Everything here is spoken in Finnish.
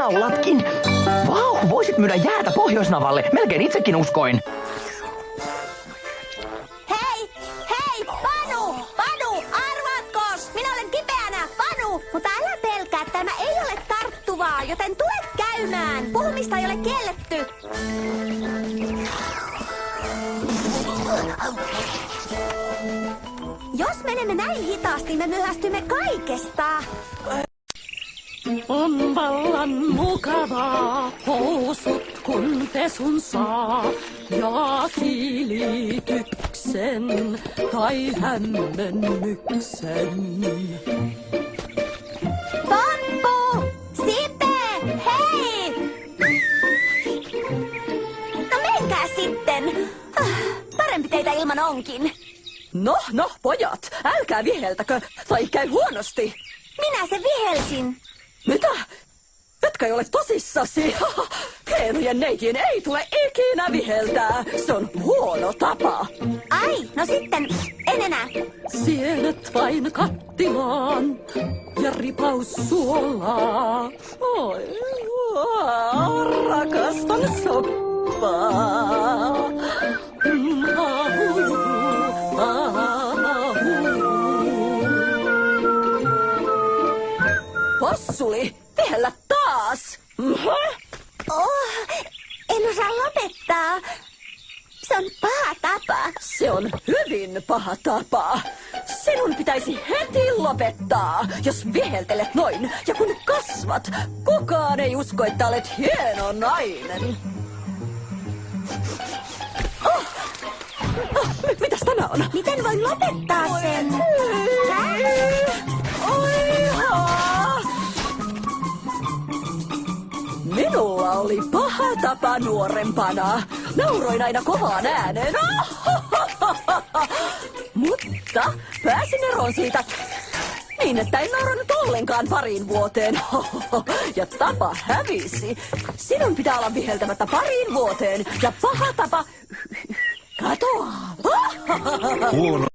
naulatkin. Vau, voisit myydä jäätä Pohjoisnavalle. Melkein itsekin uskoin. Hei! Hei! Panu! Panu! Arvatkos? Minä olen kipeänä! Panu! Mutta älä pelkää, tämä ei ole tarttuvaa, joten tule käymään. Puhumista ei ole kielletty. Jos menemme näin hitaasti, me myöhästymme kaikesta. On vallan mukavaa, housut kun pesun saa, ja silityksen tai hämmennyksen. Pomppu! Sipe! Hei! No menkää sitten. Parempi teitä ilman onkin. No, pojat, älkää viheltäkö, tai käy huonosti. Minä se vihelsin. Mitä? Etkö ole tosissasi? Hienojen neitien ei tule ikinä viheltää. Se on huono tapa. Ai, no sitten, en enää. Sienet vain kattilaan ja ripaus suolaa. Oi, rakastan soppaa. Possuli, vihellä taas! Oh, en osaa lopettaa. Se on paha tapa. Se on hyvin paha tapa. Sinun pitäisi heti lopettaa, jos viheltelet noin. Ja kun kasvat, kukaan ei usko, että olet hieno nainen. Mitäs tämä on? Miten voin lopettaa sen? Minulla oli paha tapa nuorempana. Nauroin aina kovaan ääneen. Mutta pääsin eroon siitä niin, että en naurannut ollenkaan pariin vuoteen. Ja tapa hävisi. Sinun pitää olla viheltämättä pariin vuoteen. Ja paha tapa katoaa. Huono.